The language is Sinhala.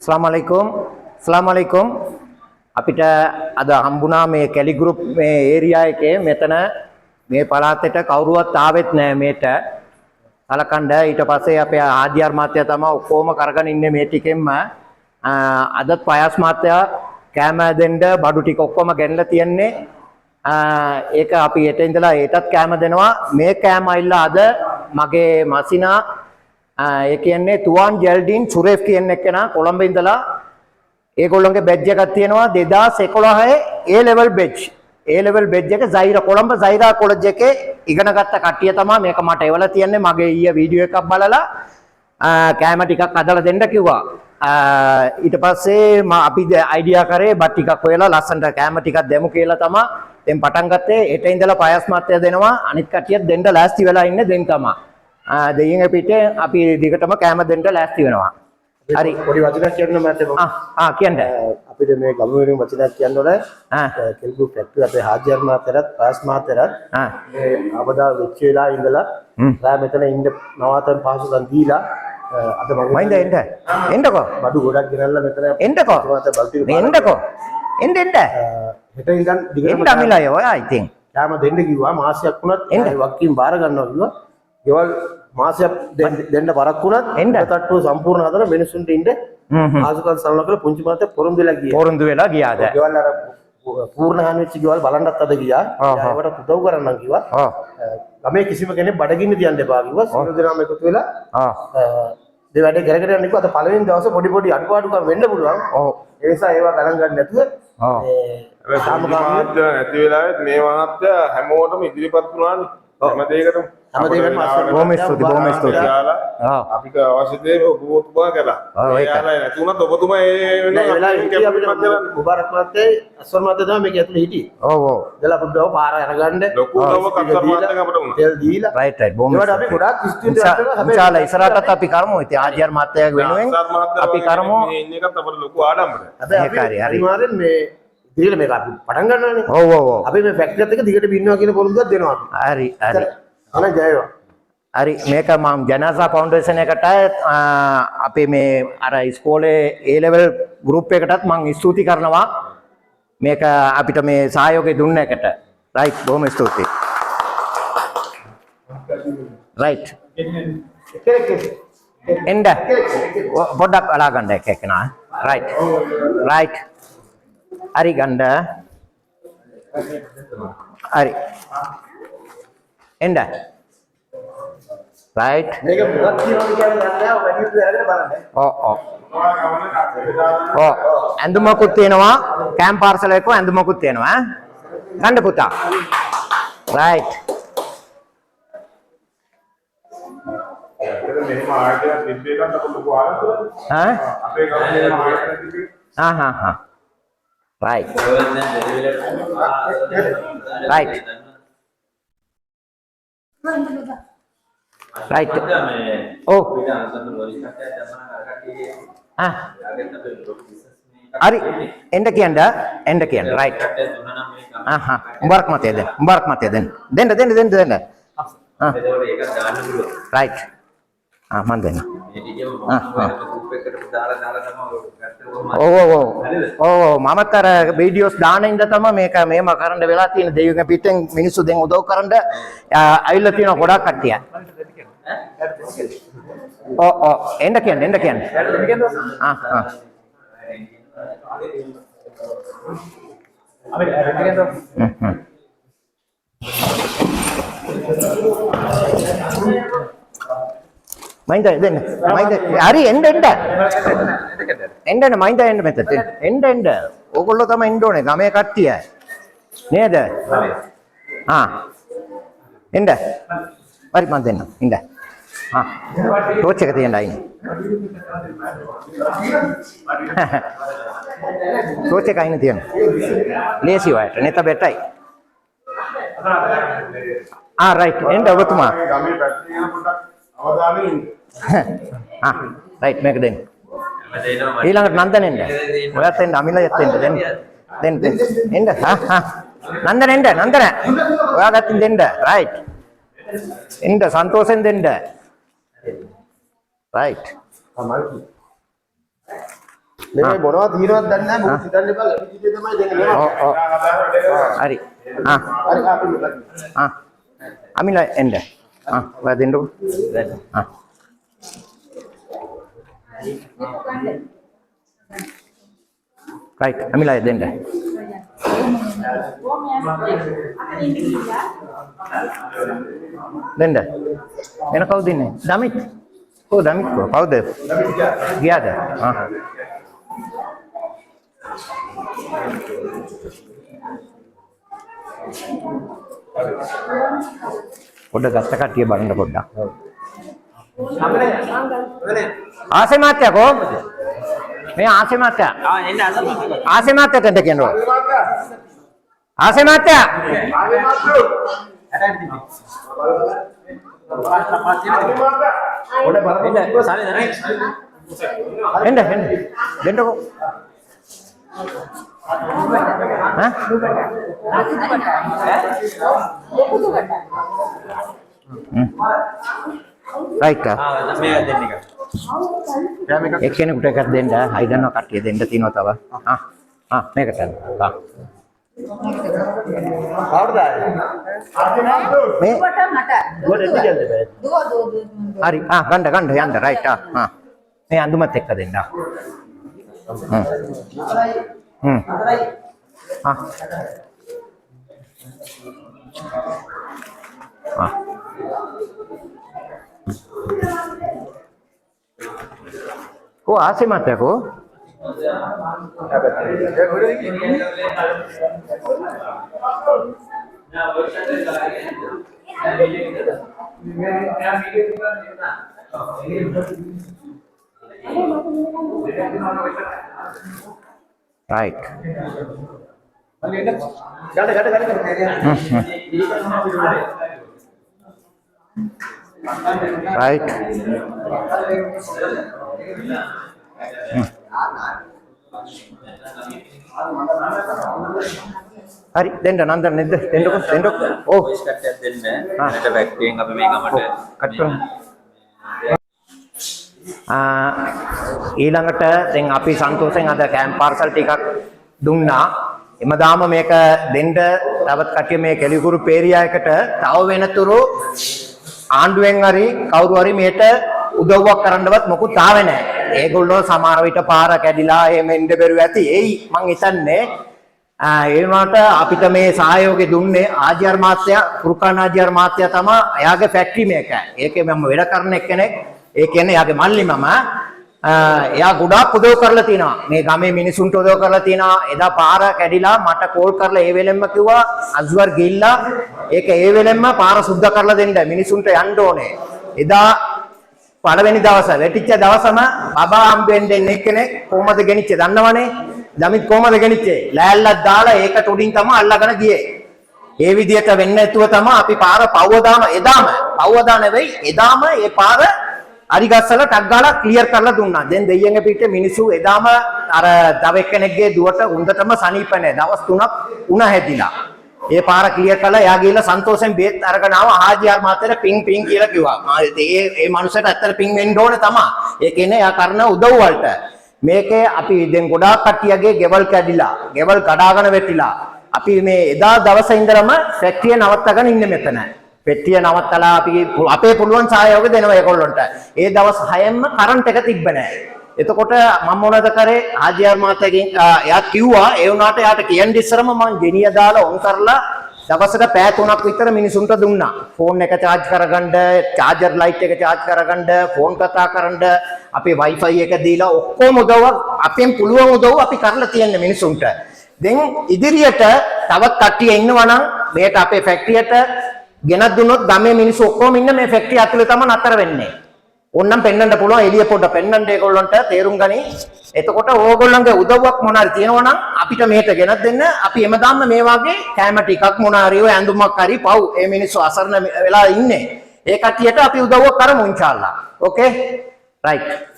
Assalamualaikum. Assalamualaikum. අපිට අද හම්බුණා මේ කැලි ගෲප් මේ ඒරියා එකේ මෙතන මේ පළාතට කවුරුවත් ආවෙත් නැහැ මේට. සලකන්න ඊට පස්සේ අපේ ආදියාර් මාත්‍යා තමයි ඔක්කොම කරගෙන ඉන්නේ මේ ටිකෙන්ම. අදත් පයස් මාත්‍යා කැම දෙන්න බඩු ටික ඔක්කොම ගෙනලා තියන්නේ. ඒක අපි හෙට ඉඳලා ඒටත් කැම දෙනවා. මේ කැම අයිලා අද මගේ මසිනා ඒ කියන්නේ තුවාන් ජෙල්ඩින් සුරේෆ් කියන එක්කෙනා කොළඹ ඉඳලා ඒගොල්ලන්ගේ බෙජ් එකක් තියෙනවා 2011 A level badge. A level badge එක Zaira කොළඹ Zaira college එකේ ඉගෙන ගත්ත කට්ටිය තමයි මේක මට එවලා තියන්නේ. මගේ ඊයේ වීඩියෝ එකක් බලලා කැම ටිකක් හදලා දෙන්න කිව්වා. ඊට පස්සේ අපි අයිඩියා කරේ බත් ටිකක් හොයලා ලස්සනට කැම ටිකක් දෙමු කියලා තමයි දැන් පටන් ගත්තේ. හෙට ඉඳලා පයස් මාත්‍යා දෙනවා. අනිත් කට්ටියත් දෙන්න ලෑස්ති වෙලා ඉන්නේ දැන් තමයි. දෙයින් පිටේ අපි දිගටම කැම දෙන්න ලෑස්ති වෙනවා. හරි පොඩි වචනයක් කියන්න මම කියන්න අපිට මේ ගම වෙනුවෙන් වචනයක් කියන්න ඕනේ. කෙල්ගු ෆැක්ටරි අපේ හාජියාර් මාත්‍යරත් පාස් මාත්‍යරත් මේ අවදා වෙච්ච වෙලා ඉඳලා රා මෙතන ඉන්න නවාතන් පහසුකම් දීලා අද මම මයින්ද එන්නකෝ බඩු ගොඩක් ගෙනල්ලා මෙතන එන්නකෝ එන්න හෙට ඉඳන් දිගටම එන්න අමිලයි ඔය I think යාම දෙන්න කිව්වා මාසයක් වුණත් ඒ වක්කීම් බාර ගන්නවා කිව්වා. ගෙවල් මාසයක් දෙන්න බරක් වුණත් තට්ටුව සම්පූර්ණ හදලා මිනිස්සුන්ට ඉන්න ආසුකම් සරල කරලා පුංචි මාතේ පොරොන්දු වෙලා ගියාද ගෙවල් අර පූර්ණ හානි වෙච්ච ගෙවල් බලන්නත් අද ගියා. ඒවට උදව් කරන්නම් කිව්වා. ගමේ කිසිම කෙනෙක් බඩගින්න තියන්න එපා කිව්වා. සියලු දෙනාම එකතු වෙලා ඒ වැඩේ කරගෙන යන්න කිව්වා. අද පළවෙනි දවසේ පොඩි අඩුපාඩුකම් වෙන්න පුළුවන්. ඒ නිසා ඒවා ගණන් ගන්න නැතුව මේ සාමකාමීත්වය නැති වෙලාවෙත් මේ මහත්තයා හැමෝටම ඉදිරිපත් වුණානේ. හැමදේකටම බොහොම ස්තුතියි. අපිට අවශ්‍ය දේ ඔබතුමා කළා. එයාලා නැති වුණත් ඔබතුමා ඒ වෙලාවට මුබාරක් මාත්තේ අස්වර් මාත්තේ තමයි මේක ඇතුලේ හිටියේ. ඔව්. දලා පුද්දව පාර අරගන්න ලොකු උදව්වක් අස්වර් මාත්තෙන් අපිට වුණා. තෙල් දීලා රයිට් බොහොම ඒවට අපි ගොඩාක් ස්තුතියි කරනවා. ඉන්ෂාල්ලා ඉස්සරහටත් අපි කරමු. ඉතින් ආදියාර් මාත්‍යාගේ වෙනුවෙන් අපි කරමු. මේ ඉන්න එකත් අපිට ලොකු ආඩම්බරයක්. හැබැයි අපි අනිවාර්යෙන් මේ ඉතින් මේක අපි පටන් ගන්නවානේ. ඔව්. අපි මේ ෆැක්ටරියත් එක දිගට බින්නවා කියන පොරොන්දුවක් දෙනවා අපි. හරි. අනේ ජය වේවා. හරි මේක මම ජනසා ෆවුන්ඩේෂන් එකට අපේ මේ අර ඉස්කෝලේ A level ගෲප් එකටත් මම ස්තුති කරනවා. මේක අපිට මේ සහයෝගය දුන්න එකට. රයිට් බොහොම ස්තුතියි. රයිට්. එන්න පොඩ්ඩක් අලා ගන්න එක නා. රයිට්. හරි ගන්න. හරි. එන්න. රයිට්. මේක මොකක්ද කියනවා කියන්නේ ඔය වැඩි විදිහට අරගෙන බලන්න. ඇඳුමකුත් තියෙනවා කැම් පාර්සල් එකක ඇඳුමකුත් තියෙනවා ගන්න පුතා. රයිට්. මෙහෙම ආයතන තිබ්බේ එකක් අපිට ලොකු ආරම්භයක්. අපේ ගමේ ආයතන තිබ්බේ. Right. Right. Right. Oh. Ari, enda kianda. Right. Mubarak mati den. Den. Right. මන්දන මමත් අර වීඩියෝස් දාන ඉඳ තමයි මේක මේම කරන්න වෙලා තියෙන. දෙවියන්ගේ පිටෙන් මිනිස්සු දැන් උදව් කරන්න ඇවිල්ලා තියෙන ගොඩක් කට්ටිය. එන්න කියන්න. මයින්ද හරි එන්න මයින්ද එන්න මෙතට එන්න ඕගොල්ලෝ තමයි එන්න ඕනේ ගමේ කට්ටිය නේද? එන්න හරි මන් දෙන්න ඉන්න. ටෝච් එක තියන්න අයින්. ටෝච් එක අයින් තියන්න. ලේසි වයට නෙත බෙටයි. රයිට් එන්න ඔබතුමා. ගමේ පැත්තේ යන පොඩක් අවදානෙ ඉන්න. රයිට් මේක දෙන්න. ඊළඟට නන්දන එන්න. ඔයත් එන්න අමිලයත් එන්න දෙන්න. එන්න. නන්දන. ඔයා ගත්තින් දෙන්න. රයිට්. එන්න සන්තෝෂෙන් දෙන්න. රයිට්. මේ මොනවද තියෙනවද දන්නේ නැහැ මොකද හිතන්න එපා ලැබිච්ච තමයි දෙන්නේ හරි හරි අපි අමිලා එන්න ඔයා දෙන්නකො right අමිලා දෙන්න දෙන්න එන කවුද ඉන්නේ දමිත් දමිත් කවුද ගියාද පොඩ්ඩක් ගත්ත කට්ටිය බලන්න පොඩ්ඩක් ආසේ මාත්‍යා කොහොමද මේ ආසේ මාත්‍යා ආසේ මාත්‍යාට එන්න කියනවා ආසේ මාත්‍යා එන්න දෙන්නකෝ right එක්කෙනෙකුට එකක් දෙන්න හයිදන්නවා කට්ටිය දෙන්න තියෙනවා තව මේකට මේ හරි ගන්න යන්න රයිට් මේ අඳුමත් එක්ක දෙන්න Oh, hace mate ako. Right. Right. Hari, denda nandan nedda dendako oh කට්ටයක් දෙන්න නැට වැක්කෙන් අපි මේ ගමට කට්ටුම් ඊළඟට දැන් අපි සන්තෝෂෙන් අද කැම්ප් පාර්සල් ටිකක් දුන්නා එමදාම මේක දෙන්න තවත් කට්ටිය මේ කෙලිකුරු පේරියා එකට තව වෙනතුරු ආණ්ඩුවෙන් හරි කවුරු හරි මේට උදව්වක් කරන්නවත් මොකුත් ආවේ නැහැ. ඒගොල්ලෝ සමහර විට පාර කැඩිලා එහෙම එන්න බැරුව ඇති. ඒයි මං හිතන්නේ ඒ වුණාට අපිට මේ සහයෝගය දුන්නේ ආජාර් මාත්‍යා කුරුකාන ආජාර් මාත්‍යා තමයි එයාගේ ෆැක්ටරි මේක. ඒකේ මම වැඩ කරන එක්කෙනෙක්. ඒ කියන්නේ එයාගේ මල්ලි මම එයා ගොඩාක් උදව් කරලා තිනවා. මේ ගමේ මිනිසුන්ට උදව් කරලා තිනවා. එදා පාර කැඩිලා මට කෝල් කරලා ඒ වෙලෙන්ම කිව්වා අස්වර් ගිහිල්ලා ඒක ඒ වෙලෙන්ම පාර සුද්ධ කරලා දෙන්න මිනිසුන්ට යන්න ඕනේ. එදා පළවෙනි දවස වැටිච්ච දවසම බබා හම්බෙන්න දෙන්න එක්කෙනෙක් කොහමද ගෙනිච්චේ දන්නවනේ? දමිත් කොහමද ගෙනිච්චේ? ලෑල්ලක් දාලා ඒකට උඩින් තමයි අල්ලගෙන ගියේ. ඒ විදිහට වෙන්න නැතුව තමයි අපි පාර පව්වදාම පව්වදා නෙවෙයි එදාම ඒ පාර හරි ගස්සලා ටක් ගාලා ක්ලියර් කරලා දුන්නා. දැන් දෙයියන්ගේ පිටේ මිනිස්සු එදාම අර තව එක්කෙනෙක්ගේ දුවට හොඳටම සනීප නැහැ. දවස් 3ක් උණ හැදිලා. ඒ පාර ක්ලියර් කළා. එයා ගිහලා සන්තෝෂෙන් බේත් අරගෙන ආවා. ආජිආර් මාතේට පින් කියලා කිව්වා. ඒ මනුස්සයාට ඇත්තට පින් වෙන්න ඕනේ තමයි. ඒ කියන්නේ එයා කරන උදව් වලට. මේකේ අපි දැන් ගොඩාක් කට්ටියගේ ගෙවල් කැඩිලා, ගෙවල් කඩාගෙන වැටිලා. අපි මේ එදා දවසේ ඉඳලම ෆැක්ටරිය නවත්තගෙන ඉන්නේ මෙතන. පෙට්ටිය නවත්තලා අපි අපේ පුළුවන් සහයෝගය දෙනවා ඒගොල්ලන්ට. ඒ දවස් 6ෙම කරන්ට් එක තිබ්බ නැහැ. එතකොට මම මොනවද කරේ? ආජිආර් මාතගෙන් එයා කිව්වා ඒ වුණාට එයාට කියන්න ඉස්සරම මම ගෙනිය දාලා ඔන් කරලා දවසට පැය 3ක් විතර මිනිසුන්ට දුන්නා. ෆෝන් එක charge කරගන්න, charger light එක charge කරගන්න, ෆෝන් කතා කරන්න, අපේ wifi එක දීලා ඔක්කොම උදව්වක් අපෙන් පුළුවන් උදව් අපි කරලා තියන්නේ මිනිසුන්ට. දැන් ඉදිරියට තවත් කට්ටිය ඉන්නවා නම් මේක අපේ ෆැක්ටරියට ගෙනත් දුන්නොත් ගමේ මිනිස්සු ඔක්කොම ඉන්න මේ ෆැක්ටරිය ඇතුලේ තමයි නතර වෙන්නේ. ඕන්නම් පෙන්වන්න පුළුවන් එළිය පොඩ පෙන්වන්න ඒගොල්ලන්ට තේරුම් ගනි. එතකොට ඕගොල්ලන්ගේ උදව්වක් මොනාරි තියෙනවා නම් අපිට මේක ගෙනත් දෙන්න. අපි එමදාන්න මේ වගේ කැම ටිකක් මොනාරි ඔය ඇඳුමක් හරි පව් මේ මිනිස්සු අසරණ වෙලා ඉන්නේ. ඒ කට්ටියට අපි උදව්වක් කරමු ඉන්ෂාල්ලා. ඕකේ? රයිට්.